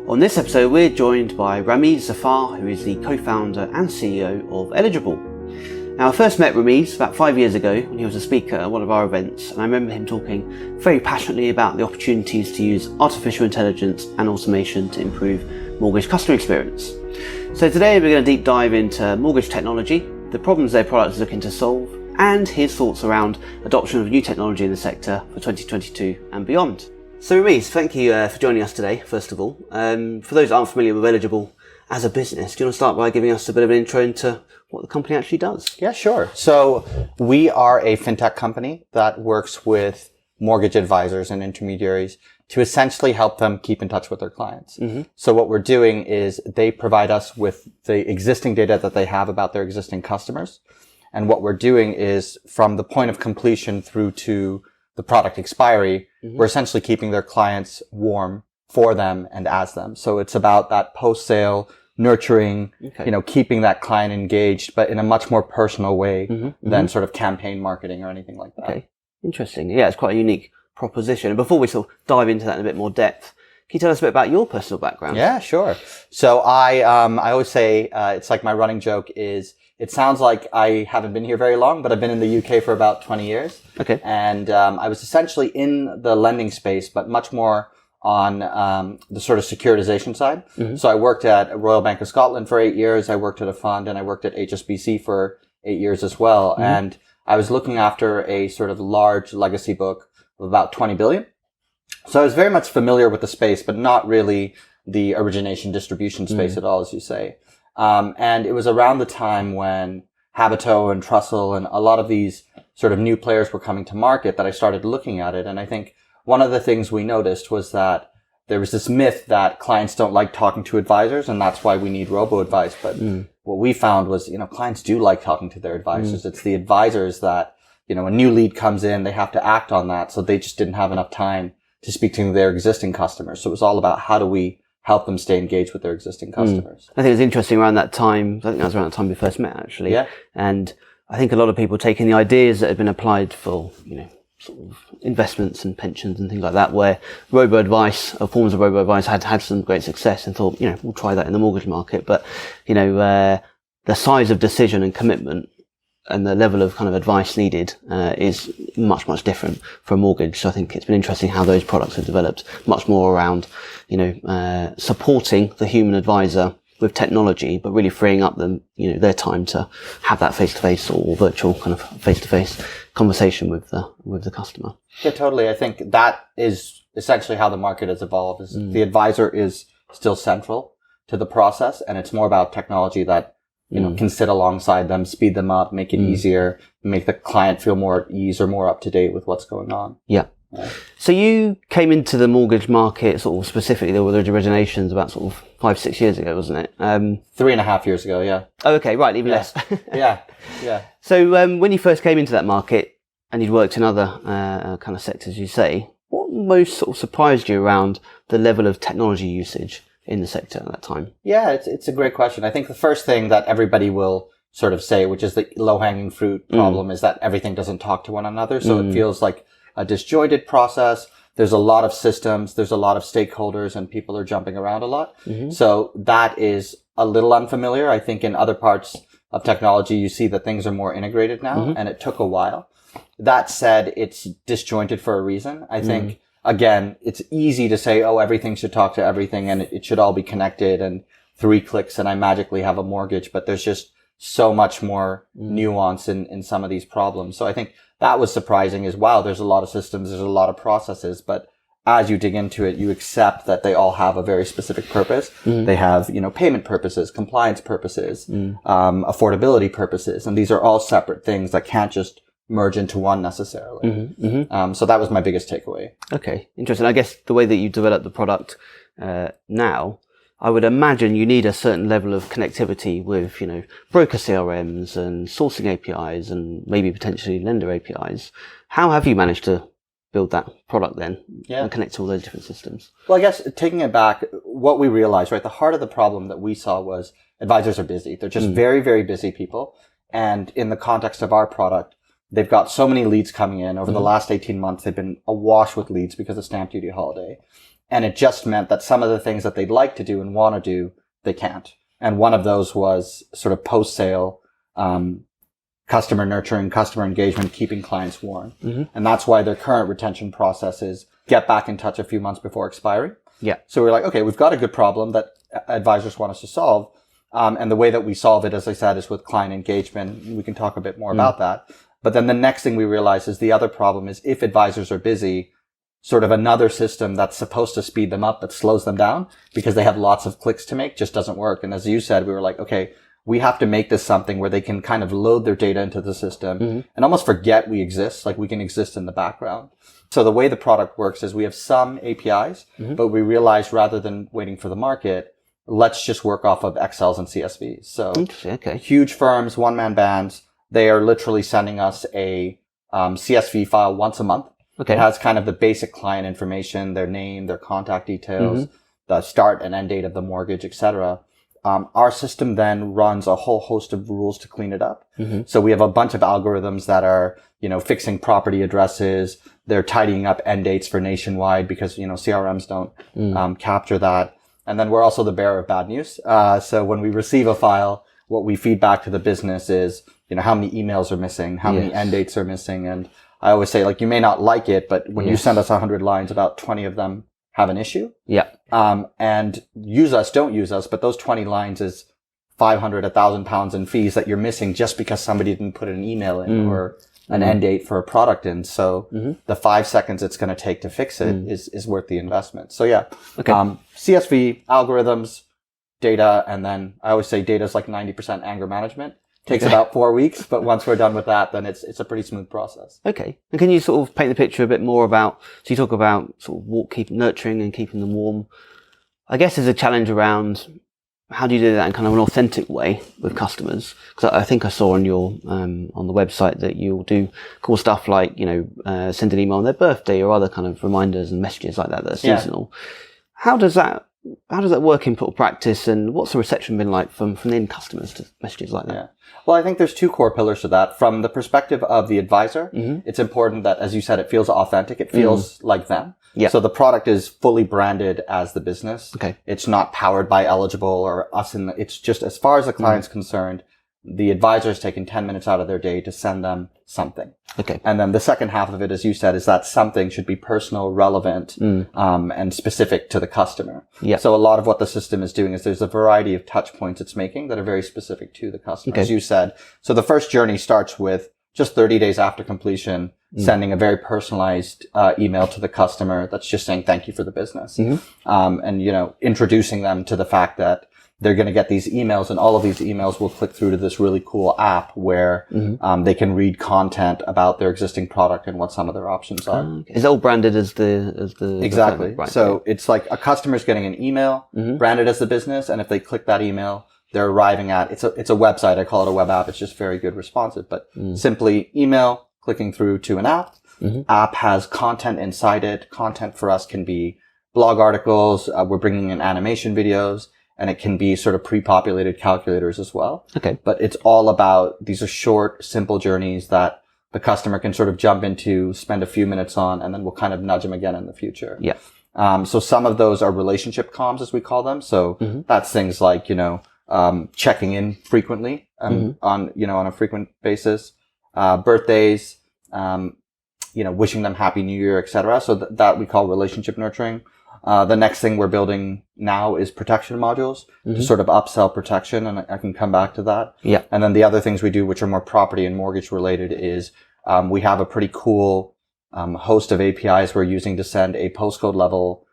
On this episode, we're joined by Rameez Zafar, who is the co-founder and CEO of Eligible. Now, I first met Rameez about 5 years ago when he was a speaker at one of our events, and I remember him talking very passionately about the opportunities to use artificial intelligence and automation to improve mortgage customer experience. So today we're going to deep dive into mortgage technology, the problems their product is looking to solve, and his thoughts around adoption of new technology in the sector for 2022 and beyond. So Rameez, thank you for joining us today, first of all. For those that aren't familiar with Eligible as a business, do you want to start by giving us a bit of an intro into what the company actually does? Yeah, sure. So we are a fintech company that works with mortgage advisors and intermediaries to essentially help them keep in touch with their clients. Mm-hmm. So what we're doing is they provide us with the existing data that they have about their existing customers. And what we're doing is from the point of completion through to the product expiry, we're essentially keeping their clients warm for them and as them. So it's about that post-sale nurturing, keeping that client engaged, but in a much more personal way than sort of campaign marketing or anything like that. Okay, interesting. Yeah, it's quite a unique proposition. And before we sort of dive into that in a bit more depth, can you tell us a bit about your personal background? Yeah, sure. So I always say, it's like my running joke is, it sounds like I haven't been here very long, but I've been in the UK for about 20 years. Okay. And I was essentially in the lending space, but much more on the sort of securitization side. Mm-hmm. So I worked at Royal Bank of Scotland for 8 years. I worked at a fund, and I worked at HSBC for 8 years as well. Mm-hmm. And I was looking after a sort of large legacy book of about 20 billion. So I was very much familiar with the space, but not really the origination distribution space at all, as you say. And it was around the time when Habito and Trussell and a lot of these sort of new players were coming to market that I started looking at it. And I think one of the things we noticed was that there was this myth that clients don't like talking to advisors, and that's why we need robo-advice. But what we found was, clients do like talking to their advisors. It's the advisors that, a new lead comes in, they have to act on that. So they just didn't have enough time to speak to their existing customers. So it was all about how do we help them stay engaged with their existing customers. I think it was interesting around that time. I think that was around the time we first met, actually. Yeah. And I think a lot of people taking the ideas that had been applied for, sort of investments and pensions and things like that, where robo-advice, or forms of robo-advice had some great success, and thought, we'll try that in the mortgage market. But, the size of decision and commitment and the level of kind of advice needed is much, much different for a mortgage. So I think it's been interesting how those products have developed much more around, supporting the human advisor with technology, but really freeing up them, their time to have that face-to-face or virtual kind of face-to-face conversation with the customer. Yeah, totally. I think that is essentially how the market has evolved. Is the advisor is still central to the process, and it's more about technology that can sit alongside them, speed them up, make it easier, make the client feel more at ease or more up to date with what's going on. Yeah. So you came into the mortgage market sort of specifically with originations about sort of 5-6 years ago, wasn't it? 3.5 years ago, yeah. Oh, okay, right, even less. Yeah. So when you first came into that market and you'd worked in other kind of sectors, you say, what most sort of surprised you around the level of technology usage in the sector at that time? Yeah, it's a great question. I think the first thing that everybody will sort of say, which is the low-hanging fruit problem, is that everything doesn't talk to one another. So it feels like a disjointed process. There's a lot of systems, there's a lot of stakeholders, and people are jumping around a lot. So that is a little unfamiliar. I think in other parts of technology, you see that things are more integrated now, and it took a while. That said, it's disjointed for a reason. I think, again, it's easy to say, oh, everything should talk to everything and it should all be connected, and 3 clicks and I magically have a mortgage. But there's just so much more nuance in some of these problems. So I think that was surprising as well. There's a lot of systems, there's a lot of processes, but as you dig into it, you accept that they all have a very specific purpose. They have, payment purposes, compliance purposes, affordability purposes, and these are all separate things that can't just merge into one necessarily. So that was my biggest takeaway. Okay, interesting. I guess the way that you develop the product now, I would imagine you need a certain level of connectivity with, broker CRMs and sourcing APIs and maybe potentially lender APIs. How have you managed to build that product then and connect to all those different systems? Well, I guess taking it back, what we realized, right, the heart of the problem that we saw was advisors are busy. They're just very, very busy people. And in the context of our product, they've got so many leads coming in. Over the last 18 months, they've been awash with leads because of stamp duty holiday. And it just meant that some of the things that they'd like to do and want to do, they can't. And one of those was sort of post-sale, customer nurturing, customer engagement, keeping clients warm. And that's why their current retention process is get back in touch a few months before expiry. Yeah. So we're like, okay, we've got a good problem that advisors want us to solve. And the way that we solve it, as I said, is with client engagement. We can talk a bit more about that. But then the next thing we realize is the other problem is if advisors are busy, sort of another system that's supposed to speed them up but slows them down because they have lots of clicks to make just doesn't work. And as you said, we were like, okay, we have to make this something where they can kind of load their data into the system and almost forget we exist, like we can exist in the background. So the way the product works is we have some APIs, but we realized rather than waiting for the market, let's just work off of Excels and CSVs. So huge firms, one-man bands, they are literally sending us a CSV file once a month. It has kind of the basic client information, their name, their contact details, the start and end date of the mortgage, etc. Our system then runs a whole host of rules to clean it up. So we have a bunch of algorithms that are, fixing property addresses. They're tidying up end dates for nationwide because, CRMs don't capture that. And then we're also the bearer of bad news. So when we receive a file, what we feed back to the business is, how many emails are missing, how many end dates are missing. And I always say, like, you may not like it, but when you send us 100 lines, about 20 of them have an issue. And don't use us, but those 20 lines is 500, 1,000 pounds in fees that you're missing just because somebody didn't put an email in or an end date for a product in. So the 5 seconds it's going to take to fix it is worth the investment. So CSV, algorithms, data, and then I always say data is like 90% anger management. Takes about 4 weeks, but once we're done with that, then it's a pretty smooth process. Okay. And can you sort of paint the picture a bit more about, so you talk about sort of nurturing and keeping them warm. I guess there's a challenge around how do you do that in kind of an authentic way with customers? Because I think I saw on your, on the website that you'll do cool stuff like, send an email on their birthday or other kind of reminders and messages like that are seasonal. How does that work in practice, and what's the reception been like from the end customers to messages like that? Yeah. Well, I think there's two core pillars to that. From the perspective of the advisor, it's important that, as you said, it feels authentic. It feels like them. So the product is fully branded as the business. It's not powered by Eligible or us. It's just, as far as the client's concerned, the advisor has taken 10 minutes out of their day to send them something. And then the second half of it, as you said, is that something should be personal, relevant, and specific to the customer. So a lot of what the system is doing is there's a variety of touch points it's making that are very specific to the customer, as you said. So the first journey starts with just 30 days after completion, sending a very personalized email to the customer that's just saying thank you for the business. And, introducing them to the fact that they're going to get these emails, and all of these emails will click through to this really cool app where they can read content about their existing product and what some of their options are. Is it all branded as the exactly? Right. So it's like a customer's getting an email branded as the business, and if they click that email, they're arriving at it's a website. I call it a web app. It's just very good responsive, but simply email clicking through to an app. App has content inside it. Content for us can be blog articles. We're bringing in animation videos. And it can be sort of pre-populated calculators as well. But it's all about, these are short, simple journeys that the customer can sort of jump into, spend a few minutes on, and then we'll kind of nudge them again in the future. So some of those are relationship comms, as we call them. So that's things like, checking in frequently, on a frequent basis, birthdays, wishing them Happy New Year, etc. So that we call relationship nurturing. The next thing we're building now is protection modules to sort of upsell protection, and I can come back to that. And then the other things we do, which are more property and mortgage related, is we have a pretty cool host of APIs we're using to send a postcode level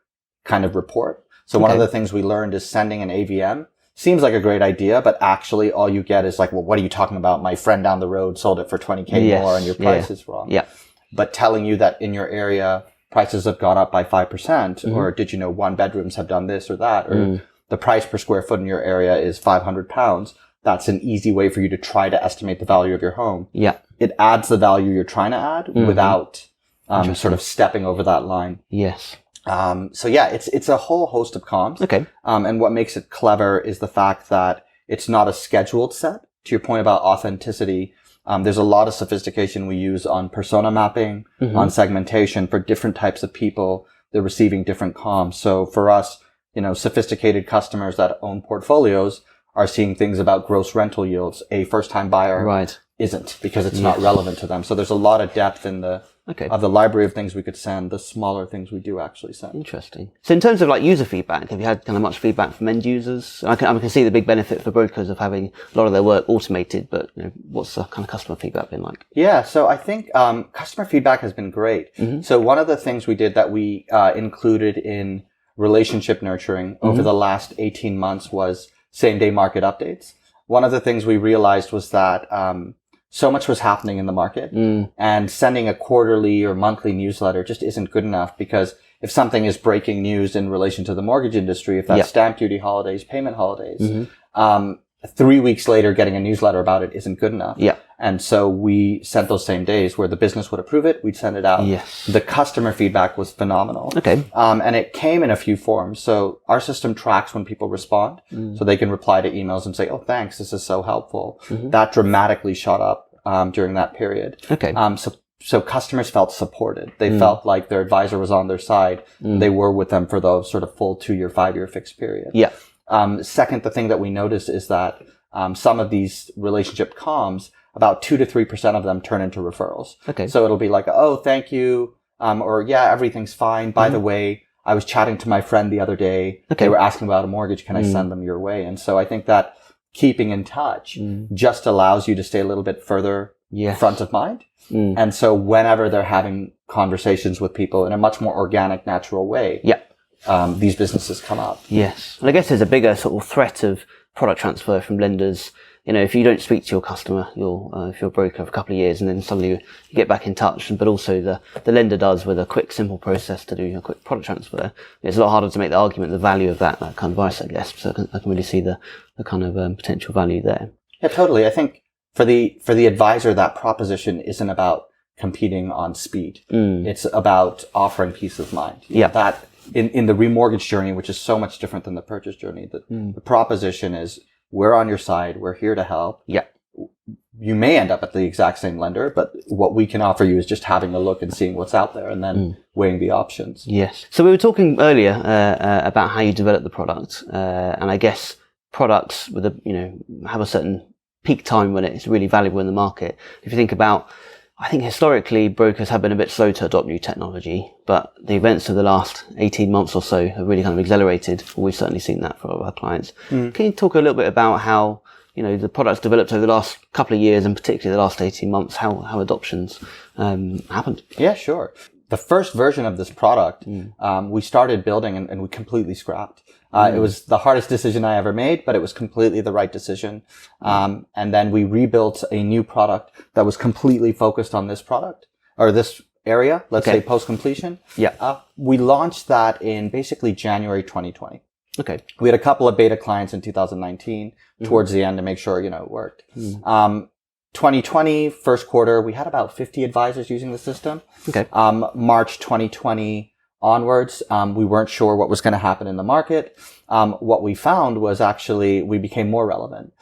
kind of report. So one of the things we learned is sending an AVM seems like a great idea, but actually all you get is like, well, what are you talking about? My friend down the road sold it for 20K more and your price is wrong. But telling you that in your area, prices have gone up by 5%, or did you know 1-bedrooms have done this or that, or the price per square foot in your area is £500. That's an easy way for you to try to estimate the value of your home. It adds the value you're trying to add without sort of stepping over that line. So it's a whole host of comms. And what makes it clever is the fact that it's not a scheduled set. To your point about authenticity, there's a lot of sophistication we use on persona mapping, on segmentation for different types of people. they're receiving different comms. So for us, sophisticated customers that own portfolios are seeing things about gross rental yields. A first-time buyer isn't, because it's not relevant to them. So there's a lot of depth in of the library of things we could send, the smaller things we do actually send. Interesting. So in terms of like user feedback, have you had kind of much feedback from end users? I can see the big benefit for brokers of having a lot of their work automated, but what's the kind of customer feedback been like? Yeah, so I think customer feedback has been great. Mm-hmm. So one of the things we did that we included in relationship nurturing over the last 18 months was same-day market updates. One of the things we realized was that so much was happening in the market, and sending a quarterly or monthly newsletter just isn't good enough, because if something is breaking news in relation to the mortgage industry, if that's stamp duty holidays, payment holidays, 3 weeks later getting a newsletter about it isn't good enough. Yeah. And so we sent those same days where the business would approve it, we'd send it out. Yes. The customer feedback was phenomenal. Okay. And it came in a few forms. So our system tracks when people respond, so they can reply to emails and say, "Oh, thanks, this is so helpful." That dramatically shot up during that period. Okay. So customers felt supported. They felt like their advisor was on their side. They were with them for the sort of full 2-year, 5-year fixed period. Yeah. Second, the thing that we noticed is that some of these relationship comms, about 2 to 3% of them turn into referrals. Okay. So it'll be like, "Oh, thank you," or "Yeah, everything's fine. By the way, I was chatting to my friend the other day. Okay. They were asking about a mortgage. Can I send them your way?" And so I think that keeping in touch just allows you to stay a little bit further front of mind. And so whenever they're having conversations with people in a much more organic, natural way, these businesses come up. Yes. And I guess there's a bigger sort of threat of product transfer from lenders. If you don't speak to your customer, if you're a broker for a couple of years and then suddenly you get back in touch, but also the lender does with a quick, simple process to do a quick product transfer, it's a lot harder to make the argument, the value of that kind of advice, I guess. So I can really see the kind of potential value there. Yeah, totally. I think for the advisor, that proposition isn't about competing on speed. It's about offering peace of mind. Yeah. That in the remortgage journey, which is so much different than the purchase journey, the proposition is, we're on your side. We're here to help. Yeah. You may end up at the exact same lender, but what we can offer you is just having a look and seeing what's out there and then weighing the options. Yes. So we were talking earlier about how you develop the product, and I guess products with have a certain peak time when it's really valuable in the market. If you think about, I think historically brokers have been a bit slow to adopt new technology, but the events of the last 18 months or so have really kind of accelerated. We've certainly seen that for our clients. Can you talk a little bit about how, the products developed over the last couple of years, and particularly the last 18 months, how adoptions happened? Yeah, sure. The first version of this product, we started building and we completely scrapped. It was the hardest decision I ever made, but it was completely the right decision. And then we rebuilt a new product that was completely focused on this product, or this area, let's say post-completion. Yeah. We launched that in basically January 2020. Okay. We had a couple of beta clients in 2019 towards the end to make sure, it worked. 2020, first quarter, we had about 50 advisors using the system. Okay. March 2020 onwards, we weren't sure what was going to happen in the market. What we found was actually we became more relevant.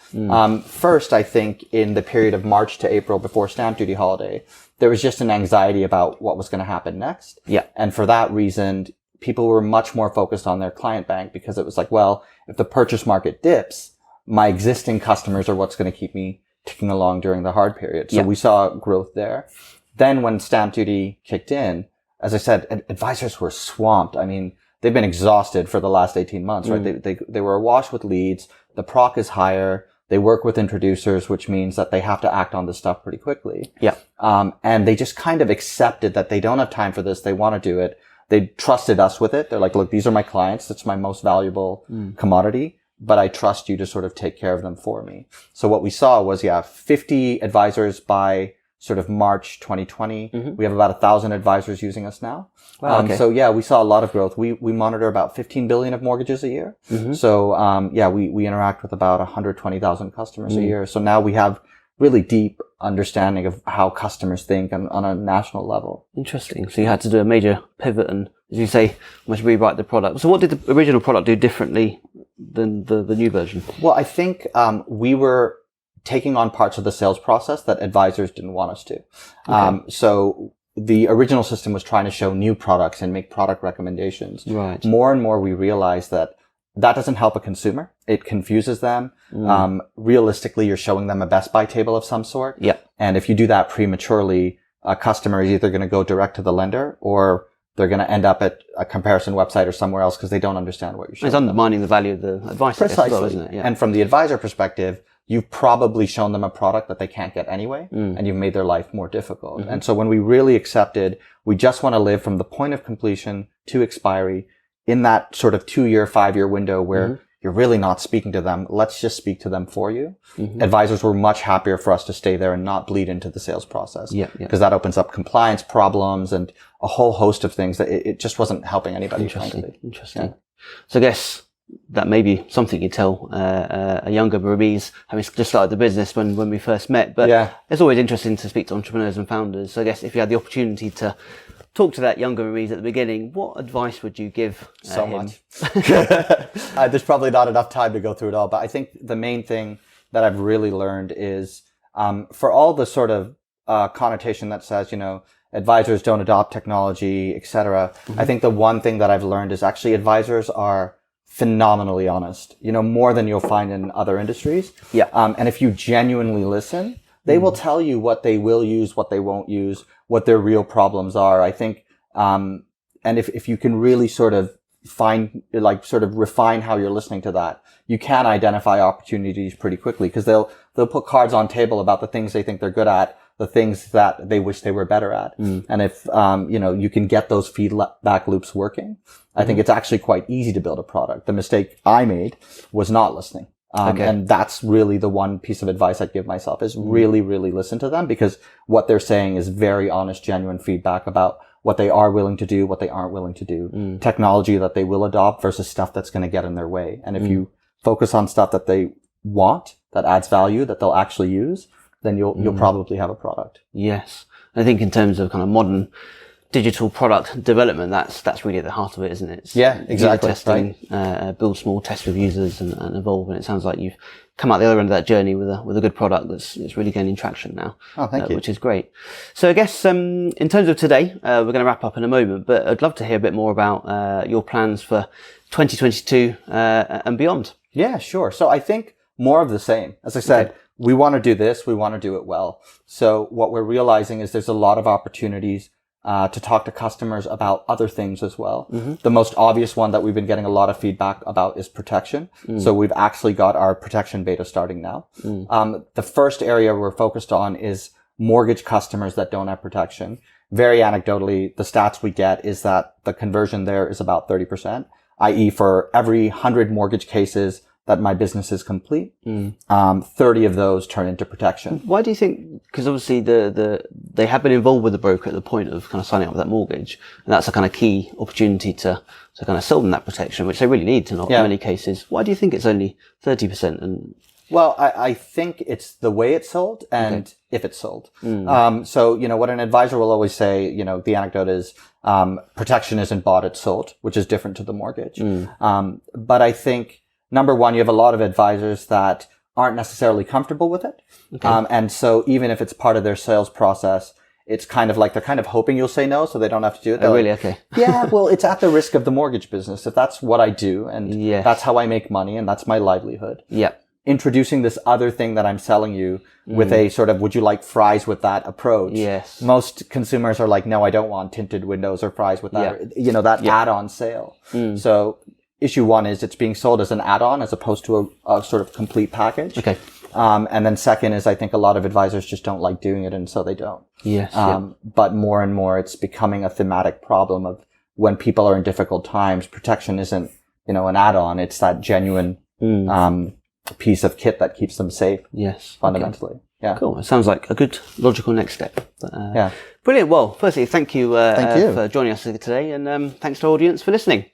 First, I think in the period of March to April before stamp duty holiday, there was just an anxiety about what was going to happen next. Yeah. And for that reason, people were much more focused on their client bank, because it was like, well, if the purchase market dips, my existing customers are what's going to keep me ticking along during the hard period. So we saw growth there. Then when stamp duty kicked in, as I said, advisors were swamped. I mean, they've been exhausted for the last 18 months, right? They were awash with leads. The proc is higher. They work with introducers, which means that they have to act on this stuff pretty quickly. Yeah. And they just kind of accepted that they don't have time for this. They want to do it. They trusted us with it. They're like, look, these are my clients. That's my most valuable commodity, but I trust you to sort of take care of them for me. So what we saw was, 50 advisors by sort of March 2020. We have about 1,000 advisors using us now. Wow, okay. So we saw a lot of growth. We monitor about 15 billion of mortgages a year. So, we interact with about 120,000 customers a year. So now we have really deep understanding of how customers think on a national level. Interesting. So you had to do a major pivot and, as you say, almost rewrite the product. So what did the original product do differently than the new version? Well, I think we were taking on parts of the sales process that advisors didn't want us to. So the original system was trying to show new products and make product recommendations. Right. More and more we realize that doesn't help a consumer. It confuses them. Realistically, you're showing them a Best Buy table of some sort. Yeah. And if you do that prematurely, a customer is either going to go direct to the lender or they're going to end up at a comparison website or somewhere else because they don't understand what you're showing. It's undermining the value of the advice, Precisely. I guess, as well, isn't it? Yeah. And from the advisor perspective, you've probably shown them a product that they can't get anyway, and you've made their life more difficult. And so when we really accepted, we just want to live from the point of completion to expiry in that sort of 2-year, 5-year window where you're really not speaking to them. Let's just speak to them for you. Advisors were much happier for us to stay there and not bleed into the sales process. Because that opens up compliance problems and a whole host of things that it just wasn't helping anybody. Interesting. Yeah. So I guess that may be something you tell a younger Rameez, having just started the business when we first met. But it's always interesting to speak to entrepreneurs and founders. So I guess if you had the opportunity to talk to that younger Rameez at the beginning, what advice would you give so him? Much. There's probably not enough time to go through it all, but I think the main thing that I've really learned is for all the sort of connotation that says, advisors don't adopt technology, etc. I think the one thing that I've learned is actually advisors are phenomenally honest, more than you'll find in other industries. Yeah. And if you genuinely listen, they will tell you what they will use, what they won't use, what their real problems are. I think, and if you can really sort of refine how you're listening to that, you can identify opportunities pretty quickly because they'll put cards on table about the things they think they're good at, the things that they wish they were better at. And if, you can get those feedback loops working, I think it's actually quite easy to build a product. The mistake I made was not listening. And that's really the one piece of advice I'd give myself is really, really listen to them because what they're saying is very honest, genuine feedback about what they are willing to do, what they aren't willing to do, technology that they will adopt versus stuff that's going to get in their way. And if you focus on stuff that they want, that adds value, that they'll actually use, then you'll probably have a product. Yes. I think in terms of kind of modern digital product development, that's really at the heart of it, isn't it? It's exactly. Testing, build small, test with users and evolve. And it sounds like you've come out the other end of that journey with a good product that's really gaining traction now. Oh, thank you. Which is great. So I guess, in terms of today, we're going to wrap up in a moment, but I'd love to hear a bit more about, your plans for 2022, and beyond. Yeah, sure. So I think more of the same. As I said, we want to do this. We want to do it well. So what we're realizing is there's a lot of opportunities to talk to customers about other things as well. The most obvious one that we've been getting a lot of feedback about is protection. So we've actually got our protection beta starting now. The first area we're focused on is mortgage customers that don't have protection. Very anecdotally, the stats we get is that the conversion there is about 30%, i.e. for every 100 mortgage cases that my business is complete, 30 of those turn into protection. Why do you think, because obviously they have been involved with the broker at the point of kind of signing up with that mortgage, and that's a kind of key opportunity to kind of sell them that protection, which they really need in many cases. Why do you think it's only 30%? And well, I think it's the way it's sold and if it's sold. So, what an advisor will always say, the anecdote is, protection isn't bought, it's sold, which is different to the mortgage. But I think, number one, you have a lot of advisors that aren't necessarily comfortable with it. And so even if it's part of their sales process, it's kind of like they're kind of hoping you'll say no so they don't have to do it. Oh, really? Okay. Yeah, well, it's at the risk of the mortgage business. If that's what I do and that's how I make money and that's my livelihood. Yeah. Introducing this other thing that I'm selling you with a sort of, would you like fries with that approach? Yes. Most consumers are like, no, I don't want tinted windows or fries with that, that add-on sale. So issue one is it's being sold as an add-on as opposed to a sort of complete package. Okay. And then second is I think a lot of advisors just don't like doing it and so they don't. Yes. But more and more it's becoming a thematic problem of when people are in difficult times, protection isn't, an add-on. It's that genuine, piece of kit that keeps them safe. Yes. Fundamentally. Okay. Yeah. Cool. It sounds like a good logical next step. But, yeah. Brilliant. Well, firstly, thank you, Thank you for joining us today and, thanks to our audience for listening.